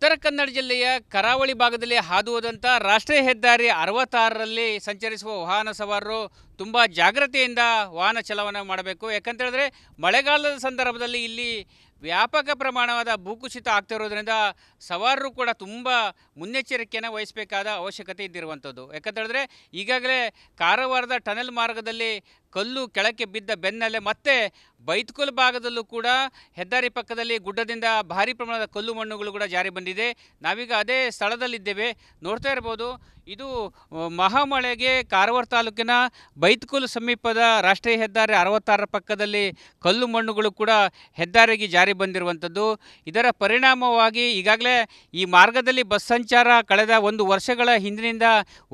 ಉತ್ತರ ಕನ್ನಡ ಜಿಲ್ಲೆಯ ಕರಾವಳಿ ಭಾಗದಲ್ಲಿ ಹಾದು ಹೋದಂಥ ರಾಷ್ಟ್ರೀಯ ಹೆದ್ದಾರಿ 66ರಲ್ಲಿ ಸಂಚರಿಸುವ ವಾಹನ ಸವಾರರು ತುಂಬ ಜಾಗ್ರತೆಯಿಂದ ವಾಹನ ಚಲಾವಣೆ ಮಾಡಬೇಕು. ಯಾಕಂತೇಳಿದ್ರೆ ಮಳೆಗಾಲದ ಸಂದರ್ಭದಲ್ಲಿ ಇಲ್ಲಿ ವ್ಯಾಪಕ ಪ್ರಮಾಣವಾದ ಭೂಕುಸಿತ ಆಗ್ತಿರೋದ್ರಿಂದ ಸವಾರರು ಕೂಡ ತುಂಬ ಮುನ್ನೆಚ್ಚರಿಕೆಯನ್ನು ವಹಿಸಬೇಕಾದ ಅವಶ್ಯಕತೆ ಇದ್ದಿರುವಂಥದ್ದು. ಯಾಕಂತೇಳಿದ್ರೆ ಈಗಾಗಲೇ ಕಾರವಾರದ ಟನೆಲ್ ಮಾರ್ಗದಲ್ಲಿ ಕಲ್ಲು ಕೆಳಕ್ಕೆ ಬಿದ್ದ ಬೆನ್ನಲ್ಲೇ ಮತ್ತೆ ಬೈತ್ಕುಲ್ ಭಾಗದಲ್ಲೂ ಕೂಡ ಹೆದ್ದಾರಿ ಪಕ್ಕದಲ್ಲಿ ಗುಡ್ಡದಿಂದ ಭಾರಿ ಪ್ರಮಾಣದ ಕಲ್ಲು ಮಣ್ಣುಗಳು ಕೂಡ ಜಾರಿ ಬಂದಿದೆ. ನಾವೀಗ ಅದೇ ಸ್ಥಳದಲ್ಲಿದ್ದೇವೆ. ನೋಡ್ತಾ ಇರ್ಬೋದು, ಇದು ಮಹಾಮಳೆಗೆ ಕಾರವಾರ ತಾಲೂಕಿನ ಬೈತ್ಕುಲ್ ಸಮೀಪದ ರಾಷ್ಟ್ರೀಯ ಹೆದ್ದಾರಿ 66ರ ಪಕ್ಕದಲ್ಲಿ ಕಲ್ಲು ಮಣ್ಣುಗಳು ಕೂಡ ಹೆದ್ದಾರಿಗೆ ಜಾರಿ ಬಂದಿರುವಂಥದ್ದು. ಇದರ ಪರಿಣಾಮವಾಗಿ ಈಗಾಗಲೇ ಈ ಮಾರ್ಗದಲ್ಲಿ ಬಸ್ ಸಂಚಾರ ಕಳೆದ 1 ವರ್ಷಗಳ ಹಿಂದಿನಿಂದ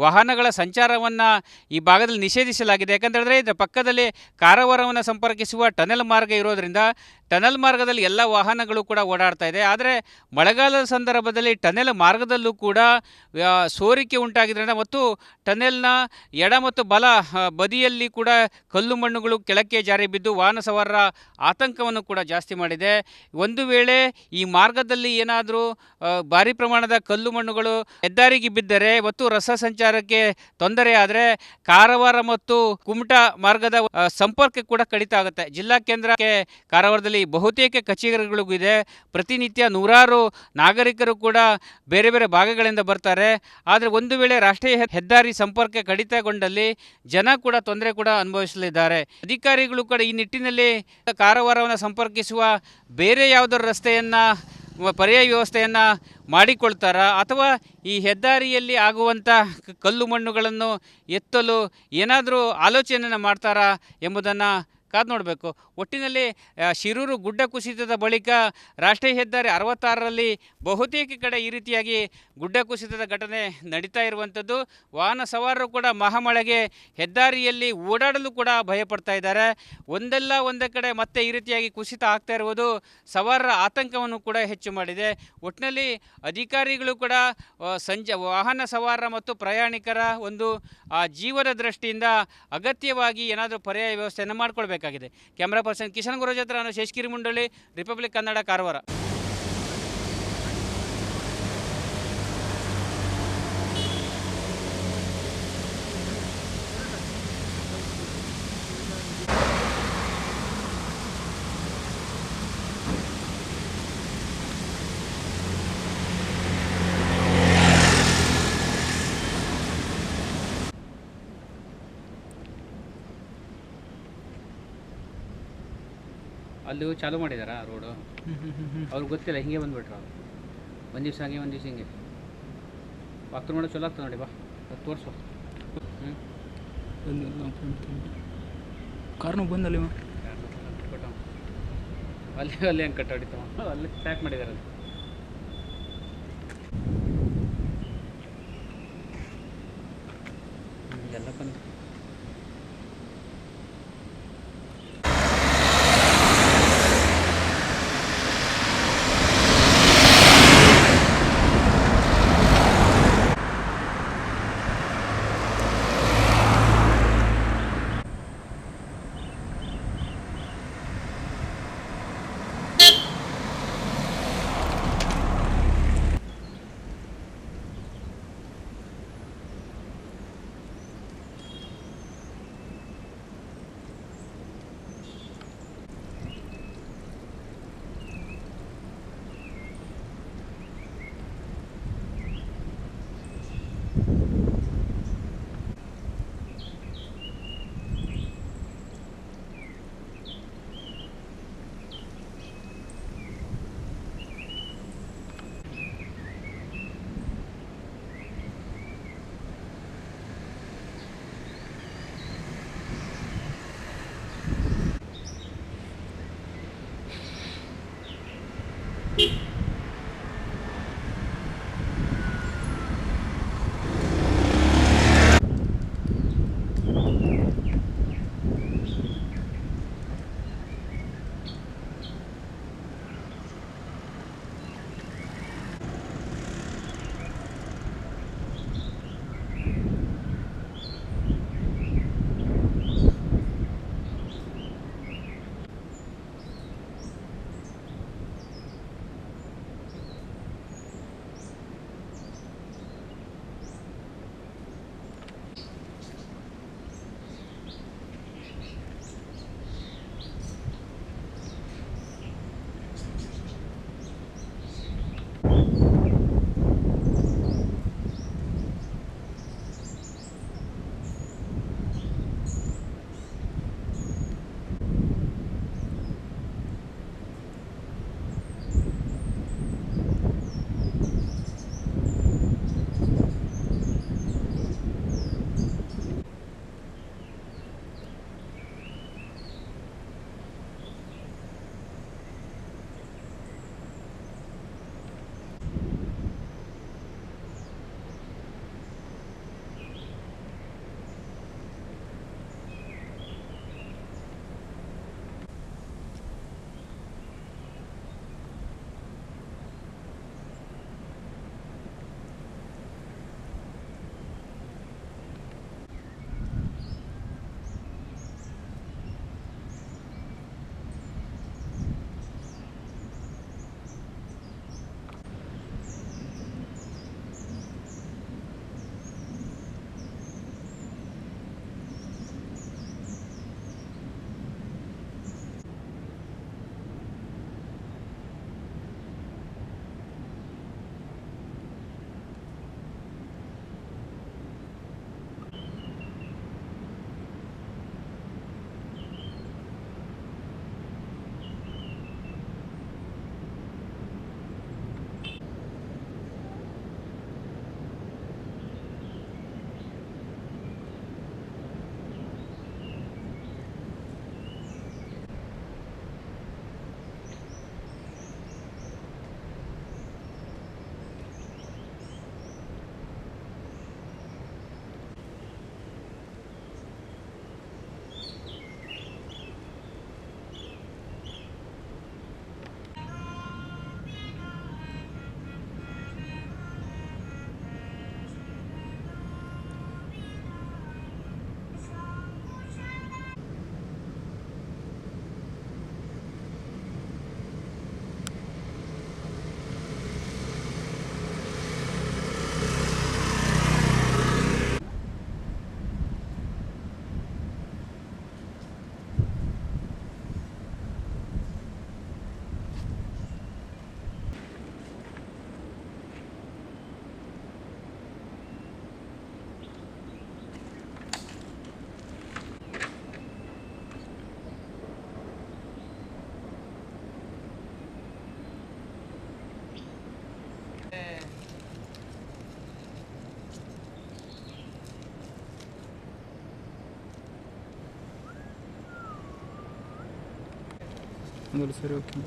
ವಾಹನಗಳ ಸಂಚಾರವನ್ನು ಈ ಭಾಗದಲ್ಲಿ ನಿಷೇಧಿಸಲಾಗಿದೆ. ಯಾಕಂತೇಳಿದ್ರೆ ಇದರ ಪಕ್ಕದಲ್ಲಿ ಕಾರವಾರವನ್ನು ಸಂಪರ್ಕಿಸುವ ಟನೆಲ್ ಮಾರ್ಗ ಇರೋದರಿಂದ ಟನೆಲ್ ಮಾರ್ಗದಲ್ಲಿ ಎಲ್ಲ ವಾಹನಗಳು ಕೂಡ ಓಡಾಡ್ತಾ ಇದೆ. ಆದರೆ ಮಳೆಗಾಲದ ಸಂದರ್ಭದಲ್ಲಿ ಟನೆಲ್ ಮಾರ್ಗದಲ್ಲೂ ಕೂಡ ಸೋರಿಕೆ ಉಂಟಾಗಿದ್ದರಿಂದ ಮತ್ತು ಟನೆಲ್ನ ಎಡ ಮತ್ತು ಬಲ ಬದಿಯಲ್ಲಿ ಕೂಡ ಕಲ್ಲು ಮಣ್ಣುಗಳು ಕೆಳಕ್ಕೆ ಜಾರಿ ಬಿದ್ದು ವಾಹನ ಸವಾರರ ಆತಂಕವನ್ನು ಕೂಡ ಜಾಸ್ತಿ ಮಾಡಿದೆ. ಒಂದು ವೇಳೆ ಈ ಮಾರ್ಗದಲ್ಲಿ ಏನಾದರೂ ಭಾರಿ ಪ್ರಮಾಣದ ಕಲ್ಲು ಮಣ್ಣುಗಳು ಹೆದ್ದಾರಿಗೆ ಬಿದ್ದರೆ ಮತ್ತು ರಸ್ತೆ ಸಂಚಾರಕ್ಕೆ ತೊಂದರೆ ಆದರೆ ಕಾರವಾರ ಮತ್ತು ಕುಮಟಾ ಮಾರ್ಗದ ಸಂಪರ್ಕ ಕೂಡ ಕಡಿತ ಆಗುತ್ತೆ. ಜಿಲ್ಲಾ ಕೇಂದ್ರಕ್ಕೆ ಕಾರವಾರದಲ್ಲಿ ಬಹುತೇಕ ಕಚೇರಿಗಳು ಇದೆ. ಪ್ರತಿನಿತ್ಯ ನೂರಾರು ನಾಗರಿಕರು ಕೂಡ ಬೇರೆ ಬೇರೆ ಭಾಗಗಳಿಂದ ಬರ್ತಾರೆ. ಆದರೆ ಒಂದು ವೇಳೆ ರಾಷ್ಟ್ರೀಯ ಹೆದ್ದಾರಿ ಸಂಪರ್ಕ ಕಡಿತಗೊಂಡಲ್ಲಿ ಜನ ಕೂಡ ತೊಂದರೆ ಕೂಡ ಅನುಭವಿಸಲಿದ್ದಾರೆ. ಅಧಿಕಾರಿಗಳು ಕೂಡ ಈ ನಿಟ್ಟಿನಲ್ಲಿ ಕಾರವಾರವನ್ನು ಸಂಪರ್ಕಿಸುವ ಬೇರೆ ಯಾವುದಾದ್ರು ರಸ್ತೆಯನ್ನು ಪರ್ಯಾಯ ವ್ಯವಸ್ಥೆಯನ್ನು ಮಾಡಿಕೊಳ್ತಾರಾ ಅಥವಾ ಈ ಹೆದ್ದಾರಿಯಲ್ಲಿ ಆಗುವಂಥ ಕಲ್ಲು ಮಣ್ಣುಗಳನ್ನು ಎತ್ತಲು ಏನಾದರೂ ಆಲೋಚನೆಯನ್ನು ಮಾಡ್ತಾರಾ ಎಂಬುದನ್ನು ಕಾದು ನೋಡಬೇಕು. ಒಟ್ಟಿನಲ್ಲಿ ಶಿರೂರು ಗುಡ್ಡ ಕುಸಿತದ ಬಳಿಕ ರಾಷ್ಟ್ರೀಯ ಹೆದ್ದಾರಿ 66ರಲ್ಲಿ ಬಹುತೇಕ ಕಡೆ ಈ ರೀತಿಯಾಗಿ ಗುಡ್ಡ ಕುಸಿತದ ಘಟನೆ ನಡೀತಾ ಇರುವಂಥದ್ದು. ವಾಹನ ಸವಾರರು ಕೂಡ ಮಹಾಮಳೆಗೆ ಹೆದ್ದಾರಿಯಲ್ಲಿ ಓಡಾಡಲು ಕೂಡ ಭಯಪಡ್ತಾ ಇದ್ದಾರೆ. ಒಂದಲ್ಲ ಒಂದೇ ಕಡೆ ಮತ್ತೆ ಈ ರೀತಿಯಾಗಿ ಕುಸಿತ ಆಗ್ತಾ ಇರುವುದು ಸವಾರರ ಆತಂಕವನ್ನು ಕೂಡ ಹೆಚ್ಚು ಮಾಡಿದೆ. ಒಟ್ಟಿನಲ್ಲಿ ಅಧಿಕಾರಿಗಳು ಕೂಡ ವಾಹನ ಸವಾರರ ಮತ್ತು ಪ್ರಯಾಣಿಕರ ಒಂದು ಜೀವದ ದೃಷ್ಟಿಯಿಂದ ಅಗತ್ಯವಾಗಿ ಏನಾದರೂ ಪರ್ಯಾಯ ವ್ಯವಸ್ಥೆಯನ್ನು ಮಾಡಿಕೊಳ್ಬೇಕಾಗಿದೆ. ಕ್ಯಾಮ್ರಾ ಪರ್ಸನ್ ಕಿಶನ್ ಗುರುಜ್ ಹತ್ರ ನಾನು ಶೇಷಗಿರಿ ಮುಂಡಳ್ಳಿ, ರಿಪಬ್ಲಿಕ್ ಕನ್ನಡ, ಕಾರವಾರ. ಅಲ್ಲಿ ಚಾಲೂ ಮಾಡಿದಾರಾ ರೋಡು? ಅವ್ರಿಗೆ ಗೊತ್ತಿಲ್ಲ, ಹಿಂಗೆ ಬಂದುಬಿಟ್ರು. ಒಂದು ದಿವಸ ಹಂಗೆ ಒಂದು ದಿವಸ ಹಿಂಗೆ ವಾಕ್ತು ಮಾಡೋ ಚಲೋ ಆಗ್ತದೆ ನೋಡಿ. ಬಾ ತೋರಿಸು. ಕಾರ್ನು ಬಂದಲ್ಲಿ ಅಲ್ಲಿ ಹೆಂಗೆ ಕಟ್ಟ ಹೊಡಿತಾವ, ಅಲ್ಲಿ ಪ್ಯಾಕ್ ಮಾಡಿದ್ದಾರೆ. ಎಲ್ಲ ಬಂದು ಮೊದಲು ಸರಿ, ಓಕೆ.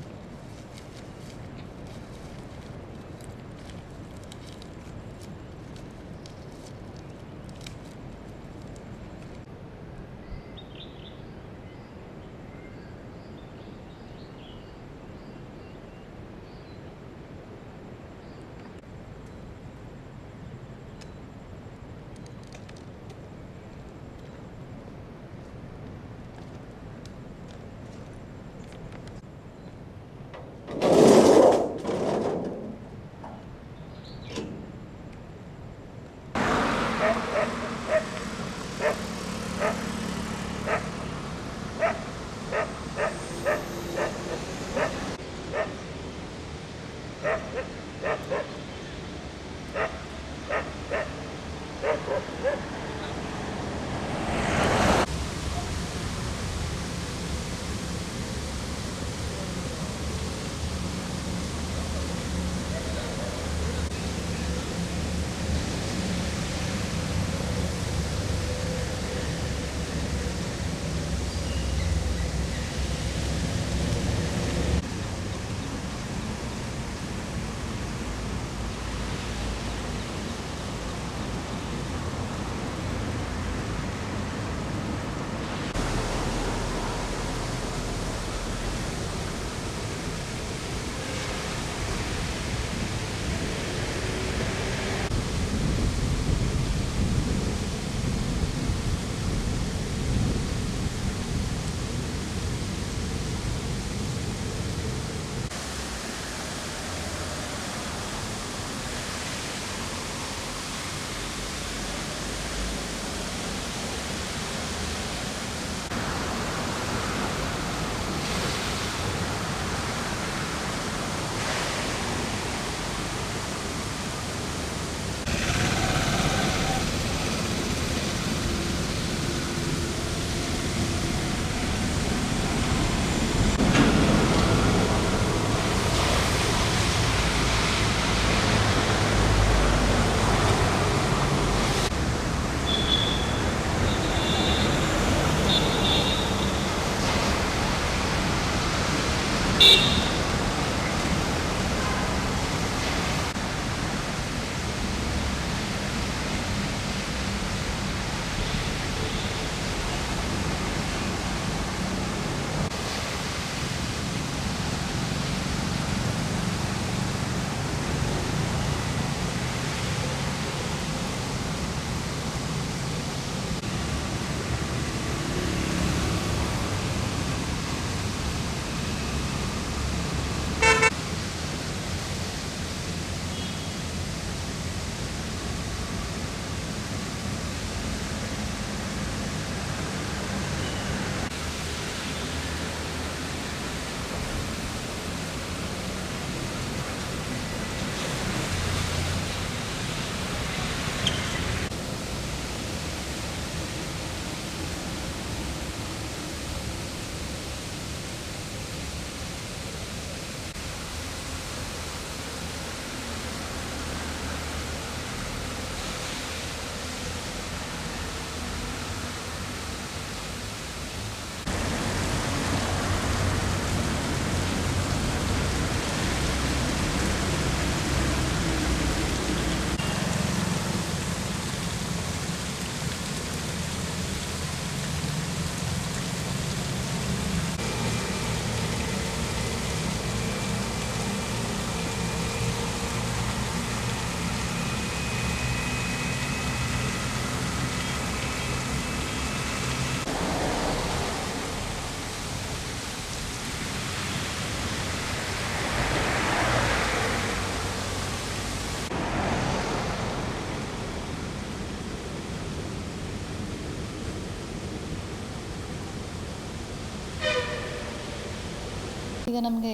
ಈಗ ನಮಗೆ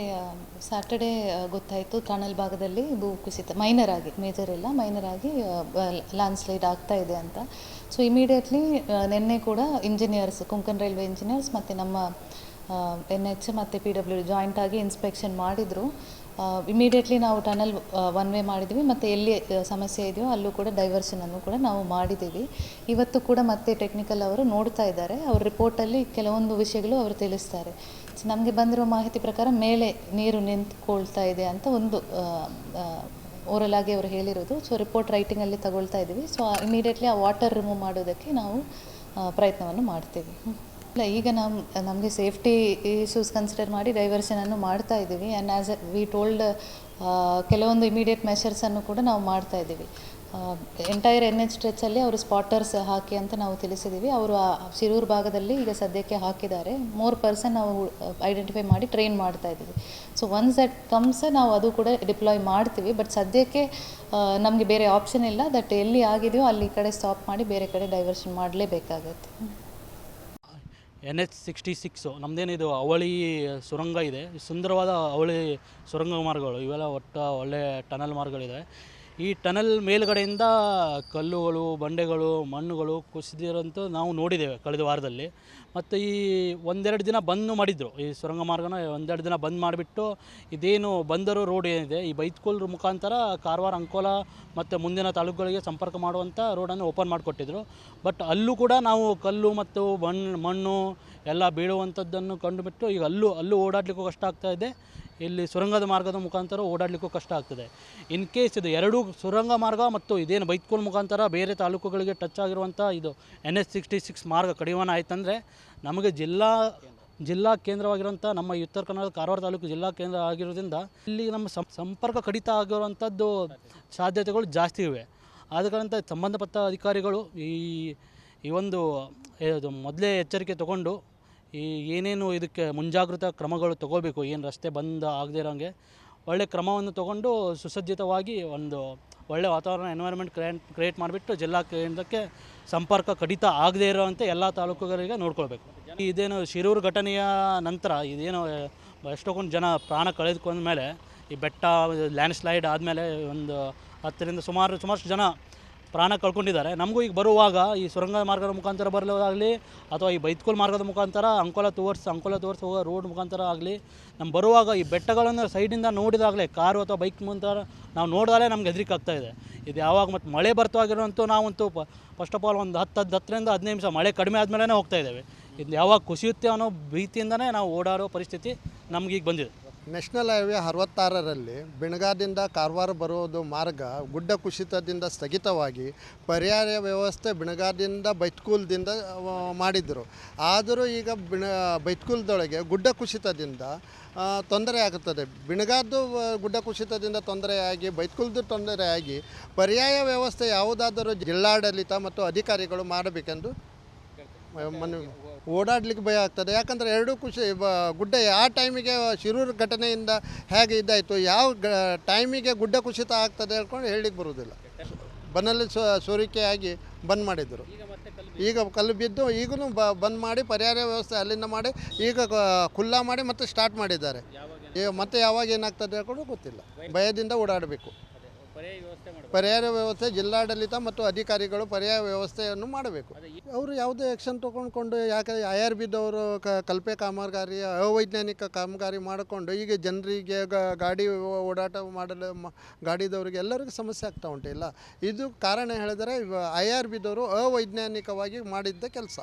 ಸ್ಯಾಟರ್ಡೇ ಗೊತ್ತಾಯಿತು ಟನಲ್ ಭಾಗದಲ್ಲಿ ಭೂ ಕುಸಿತ ಮೈನರ್ ಆಗಿ, ಮೇಜರ್ ಇಲ್ಲ, ಮೈನರ್ ಆಗಿ ಲ್ಯಾಂಡ್ ಸ್ಲೈಡ್ ಆಗ್ತಾ ಇದೆ ಅಂತ. ಸೊ ಇಮಿಡಿಯೇಟ್ಲಿ ನಿನ್ನೆ ಕೂಡ ಇಂಜಿನಿಯರ್ಸ್, ಕೊಂಕಣ್ ರೈಲ್ವೆ ಇಂಜಿನಿಯರ್ಸ್ ಮತ್ತು ನಮ್ಮ NH ಮತ್ತು PW ಜಾಯಿಂಟ್ ಆಗಿ ಇನ್ಸ್ಪೆಕ್ಷನ್ ಮಾಡಿದರು. ಇಮಿಡಿಯೇಟ್ಲಿ ನಾವು ಟನಲ್ ಒನ್ ವೇ ಮಾಡಿದ್ವಿ ಮತ್ತು ಎಲ್ಲಿ ಸಮಸ್ಯೆ ಇದೆಯೋ ಅಲ್ಲೂ ಕೂಡ ಡೈವರ್ಷನನ್ನು ಕೂಡ ನಾವು ಮಾಡಿದ್ದೀವಿ. ಇವತ್ತು ಕೂಡ ಮತ್ತೆ ಟೆಕ್ನಿಕಲ್ ಅವರು ನೋಡ್ತಾ ಇದ್ದಾರೆ. ಅವ್ರ ರಿಪೋರ್ಟಲ್ಲಿ ಕೆಲವೊಂದು ವಿಷಯಗಳು ಅವರು ತಿಳಿಸ್ತಾರೆ. ನಮಗೆ ಬಂದಿರೋ ಮಾಹಿತಿ ಪ್ರಕಾರ ಮೇಲೆ ನೀರು ನಿಂತ್ಕೊಳ್ತಾ ಇದೆ ಅಂತ ಒಂದು ಓರಲ್ ಆಗಿ ಅವರು ಹೇಳಿರೋದು. ಸೊ ರಿಪೋರ್ಟ್ ರೈಟಿಂಗಲ್ಲಿ ತಗೊಳ್ತಾ ಇದ್ದೀವಿ. ಸೊ ಇಮಿಡಿಯೇಟ್ಲಿ ಆ ವಾಟರ್ ರಿಮೂವ್ ಮಾಡೋದಕ್ಕೆ ನಾವು ಪ್ರಯತ್ನವನ್ನು ಮಾಡ್ತೀವಿ. ಇಲ್ಲ, ಈಗ ನಮಗೆ ಸೇಫ್ಟಿ ಇಶ್ಯೂಸ್ ಕನ್ಸಿಡರ್ ಮಾಡಿ ಡೈವರ್ಷನನ್ನು ಮಾಡ್ತಾ ಇದ್ದೀವಿ. ಆ್ಯಂಡ್ ಆ್ಯಸ್ ವಿ ಟೋಲ್ಡ್ ಕೆಲವೊಂದು ಇಮಿಡಿಯೇಟ್ ಮೆಷರ್ಸನ್ನು ಕೂಡ ನಾವು ಮಾಡ್ತಾ ಇದ್ದೀವಿ. ಎಂಟೈರ್ NH ಸ್ಟ್ರೆಚ್ಚಲ್ಲಿ ಅವರು ಸ್ಪಾಟರ್ಸ್ ಹಾಕಿ ಅಂತ ನಾವು ತಿಳಿಸಿದ್ದೀವಿ. ಅವರು ಶಿರೂರು ಭಾಗದಲ್ಲಿ ಈಗ ಸದ್ಯಕ್ಕೆ ಹಾಕಿದ್ದಾರೆ. 3 ಪರ್ಸನ್ ನಾವು ಐಡೆಂಟಿಫೈ ಮಾಡಿ ಟ್ರೈನ್ ಮಾಡ್ತಾ ಇದ್ದೀವಿ. ಸೊ ಒನ್ಸ್ ದಟ್ ಕಮ್ಸ್ ನಾವು ಅದು ಕೂಡ ಡಿಪ್ಲಾಯ್ ಮಾಡ್ತೀವಿ. ಬಟ್ ಸದ್ಯಕ್ಕೆ ನಮಗೆ ಬೇರೆ ಆಪ್ಷನ್ ಇಲ್ಲ. ದಟ್ ಎಲ್ಲಿ ಆಗಿದೆಯೋ ಅಲ್ಲಿ ಕಡೆ ಸ್ಟಾಪ್ ಮಾಡಿ ಬೇರೆ ಕಡೆ ಡೈವರ್ಷನ್ ಮಾಡಲೇಬೇಕಾಗತ್ತೆ. NH-66 ನಮ್ಮದೇನಿದು ಅವಳಿ ಸುರಂಗ ಇದೆ. ಸುಂದರವಾದ ಅವಳಿ ಸುರಂಗ ಮಾರ್ಗಗಳು ಇವೆಲ್ಲ ಒಟ್ಟು ಒಳ್ಳೆ ಟನಲ್ ಮಾರ್ಗಗಳಿದೆ. ಈ ಟನಲ್ ಮೇಲುಗಡೆಯಿಂದ ಕಲ್ಲುಗಳು, ಬಂಡೆಗಳು, ಮಣ್ಣುಗಳು ಕುಸಿದಿರೋಂಥ ನಾವು ನೋಡಿದ್ದೇವೆ ಕಳೆದ ವಾರದಲ್ಲಿ. ಮತ್ತು ಈ 1-2 ದಿನ ಬಂದ್ ಮಾಡಿದ್ರು. ಈ ಸುರಂಗ ಮಾರ್ಗನ 1-2 ದಿನ ಬಂದ್ ಮಾಡಿಬಿಟ್ಟು ಇದೇನು ಬಂದರು ರೋಡ್ ಏನಿದೆ ಈ ಬೈತ್ಕೂಲ್ ಮುಖಾಂತರ ಕಾರವಾರ, ಅಂಕೋಲ ಮತ್ತು ಮುಂದಿನ ತಾಲೂಕುಗಳಿಗೆ ಸಂಪರ್ಕ ಮಾಡುವಂಥ ರೋಡನ್ನು ಓಪನ್ ಮಾಡಿಕೊಟ್ಟಿದ್ರು. ಬಟ್ ಅಲ್ಲೂ ಕೂಡ ನಾವು ಕಲ್ಲು ಮತ್ತು ಮಣ್ಣು ಎಲ್ಲ ಬೀಳುವಂಥದ್ದನ್ನು ಕಂಡುಬಿಟ್ಟು ಈಗ ಅಲ್ಲೂ ಓಡಾಡಲಿಕ್ಕೂ ಕಷ್ಟ ಆಗ್ತಾಯಿದೆ. ಇಲ್ಲಿ ಸುರಂಗದ ಮಾರ್ಗದ ಮುಖಾಂತರ ಓಡಾಡಲಿಕ್ಕೂ ಕಷ್ಟ ಆಗ್ತದೆ. ಇನ್ ಕೇಸ್ ಇದು ಎರಡೂ ಸುರಂಗ ಮಾರ್ಗ ಮತ್ತು ಇದೇನು ಬೈತ್ಕೂಲ್ ಮುಖಾಂತರ ಬೇರೆ ತಾಲೂಕುಗಳಿಗೆ ಟಚ್ ಆಗಿರುವಂಥ ಇದು NH-66 ಮಾರ್ಗ ಕಡಿವಾಣ ಆಯ್ತಂದರೆ ನಮಗೆ ಜಿಲ್ಲಾ ಕೇಂದ್ರವಾಗಿರುವಂಥ ನಮ್ಮ ಈ ಉತ್ತರ ಕನ್ನಡ ಕಾರವಾರ ತಾಲೂಕು ಜಿಲ್ಲಾ ಕೇಂದ್ರ ಆಗಿರೋದ್ರಿಂದ ಇಲ್ಲಿ ನಮ್ಮ ಸಂಪರ್ಕ ಕಡಿತ ಆಗಿರುವಂಥದ್ದು ಸಾಧ್ಯತೆಗಳು ಜಾಸ್ತಿ ಇವೆ. ಆದ ಕಾರಣ ಸಂಬಂಧಪಟ್ಟ ಅಧಿಕಾರಿಗಳು ಈ ಒಂದು ಮೊದಲೇ ಎಚ್ಚರಿಕೆ ತಗೊಂಡು ಏನೇನು ಇದಕ್ಕೆ ಮುಂಜಾಗ್ರತಾ ಕ್ರಮಗಳು ತಗೋಬೇಕು, ಏನು ರಸ್ತೆ ಬಂದ್ ಆಗದೇ ಇರೋಂಗೆ ಒಳ್ಳೆ ಕ್ರಮವನ್ನು ತಗೊಂಡು ಸುಸಜ್ಜಿತವಾಗಿ ಒಂದು ಒಳ್ಳೆ ವಾತಾವರಣ ಎನ್ವೈರ್ಮೆಂಟ್ ಕ್ರಿಯೇಟ್ ಮಾಡಿಬಿಟ್ಟು ಜಿಲ್ಲಾ ಕೇಂದ್ರಕ್ಕೆ ಸಂಪರ್ಕ ಕಡಿತ ಆಗದೇ ಇರೋವಂಥ ಎಲ್ಲ ತಾಲೂಕುಗಳಿಗೆ ನೋಡ್ಕೊಳ್ಬೇಕು. ಇದೇನು ಶಿರೂರು ಘಟನೆಯ ನಂತರ ಇದೇನು ಎಷ್ಟೊಂದು ಜನ ಪ್ರಾಣ ಕಳೆದುಕೊಂಡ ಮೇಲೆ ಈ ಬೆಟ್ಟ ಲ್ಯಾಂಡ್ ಸ್ಲೈಡ್ ಆದಮೇಲೆ ಒಂದು 10ರಿಂದ ಸುಮಾರು ಜನ ಪ್ರಾಣ ಕಳ್ಕೊಂಡಿದ್ದಾರೆ. ನಮಗೂ ಈಗ ಬರುವಾಗ ಈ ಸುರಂಗ ಮಾರ್ಗದ ಮುಖಾಂತರ ಬರಲಾಗಲಿ ಅಥವಾ ಈ ಬೈತ್ಕೂಲ್ ಮಾರ್ಗದ ಮುಖಾಂತರ ಅಂಕೋಲ ಟುವರ್ಡ್ಸ್ ಹೋಗೋ ರೋಡ್ ಮುಖಾಂತರ ಆಗಲಿ ನಮ್ಮ ಬರುವಾಗ ಈ ಬೆಟ್ಟಗಳನ್ನು ಸೈಡಿಂದ ನೋಡಿದಾಗಲೇ ಕಾರು ಅಥವಾ ಬೈಕ್ ಮುಂತಾರ ನಾವು ನೋಡಿದಾಗಲೇ ನಮ್ಗೆ ಹೆದರಿಕೆ ಆಗ್ತಾಯಿದೆ. ಇದು ಯಾವಾಗ ಮತ್ತು ಮಳೆ ಬರ್ತಾಗಿರೋಂತೂ ನಾವಂತೂ ಫಸ್ಟ್ ಆಫ್ ಆಲ್ ಒಂದು 10ರಿಂದ 15 ನಿಮಿಷ ಮಳೆ ಕಡಿಮೆ ಆದಮೇಲೆ ಹೋಗ್ತಾ ಇದ್ದೇವೆ. ಇದು ಯಾವಾಗ ಕುಸಿಯುತ್ತೆ ಅನ್ನೋ ಭೀತಿಯಿಂದನೇ ನಾವು ಓಡಾಡೋ ಪರಿಸ್ಥಿತಿ ನಮಗೀಗ ಬಂದಿದೆ. ನ್ಯಾಷನಲ್ ಹೈವೇ 66ರಲ್ಲಿ ಬಿಣಗಾದಿಂದ ಕಾರವಾರ ಬರೋದು ಮಾರ್ಗ ಗುಡ್ಡ ಕುಸಿತದಿಂದ ಸ್ಥಗಿತವಾಗಿ ಪರ್ಯಾಯ ವ್ಯವಸ್ಥೆ ಬಿಣಗಾದಿಂದ ಬೈತ್ಕೂಲ್ದಿಂದ ಮಾಡಿದರು. ಆದರೂ ಈಗ ಬೈತ್ಕೂಲ್ದೊಳಗೆ ಗುಡ್ಡ ಕುಸಿತದಿಂದ ತೊಂದರೆ ಆಗುತ್ತದೆ. ಬಿಣಗಾದ್ದು ಗುಡ್ಡ ಕುಸಿತದಿಂದ ತೊಂದರೆಯಾಗಿ ಬೈತ್ಕೂಲ್ದು ತೊಂದರೆಯಾಗಿ ಪರ್ಯಾಯ ವ್ಯವಸ್ಥೆ ಯಾವುದಾದರೂ ಜಿಲ್ಲಾಡಳಿತ ಮತ್ತು ಅಧಿಕಾರಿಗಳು ಮಾಡಬೇಕೆಂದು ಓಡಾಡಲಿಕ್ಕೆ ಭಯ ಆಗ್ತದೆ. ಯಾಕಂದರೆ ಎರಡೂ ಗುಡ್ಡ ಯಾವ ಟೈಮಿಗೆ ಶಿರೂರು ಘಟನೆಯಿಂದ ಹೇಗೆ ಇದಾಯಿತು, ಯಾವ ಟೈಮಿಗೆ ಗುಡ್ಡ ಕುಸಿತ ಆಗ್ತದೆ ಹೇಳ್ಕೊಂಡು ಹೇಳಲಿಕ್ಕೆ ಬರುವುದಿಲ್ಲ. ಬನ್ನಲ್ಲಿ ಸೋರಿಕೆಯಾಗಿ ಬಂದ್ ಮಾಡಿದರು. ಈಗ ಕಲ್ಲು ಬಿದ್ದು ಈಗಲೂ ಬಂದ್ ಮಾಡಿ ಪರ್ಯಾಯ ವ್ಯವಸ್ಥೆ ಅಲ್ಲಿಂದ ಮಾಡಿ ಈಗ ಖುಲ್ಲಾ ಮಾಡಿ ಮತ್ತೆ ಸ್ಟಾರ್ಟ್ ಮಾಡಿದ್ದಾರೆ. ಈಗ ಮತ್ತೆ ಯಾವಾಗ ಏನಾಗ್ತದೆ ಹೇಳ್ಕೊಂಡು ಗೊತ್ತಿಲ್ಲ. ಭಯದಿಂದ ಓಡಾಡಬೇಕು. ಪರ್ಯಾಯ ವ್ಯವಸ್ಥೆ ಜಿಲ್ಲಾಡಳಿತ ಮತ್ತು ಅಧಿಕಾರಿಗಳು ಪರ್ಯಾಯ ವ್ಯವಸ್ಥೆಯನ್ನು ಮಾಡಬೇಕು. ಅವರು ಯಾವುದೇ ಆ್ಯಕ್ಷನ್ ತೊಗೊಂಡ್ಕೊಂಡು ಯಾಕೆ IRBದವರು ಕಲ್ಪೆ ಕಾಮಗಾರಿ ಅವೈಜ್ಞಾನಿಕ ಕಾಮಗಾರಿ ಮಾಡಿಕೊಂಡು ಈಗ ಜನರಿಗೆ ಗಾಡಿ ಓಡಾಟ ಮಾಡಲು ಗಾಡಿದವರಿಗೆ ಎಲ್ಲರಿಗೂ ಸಮಸ್ಯೆ ಆಗ್ತಾ ಉಂಟಿಲ್ಲ. ಇದು ಕಾರಣ ಹೇಳಿದರೆ IRBದವರು ಅವೈಜ್ಞಾನಿಕವಾಗಿ ಮಾಡಿದ್ದ ಕೆಲಸ.